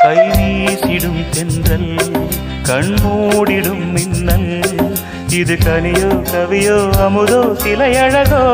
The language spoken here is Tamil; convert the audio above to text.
கை வீசிடும் தென்றல் கண்மூடிடும் மின்னல் இது கனியோ கவியோ அமுதோ சிலையழகோ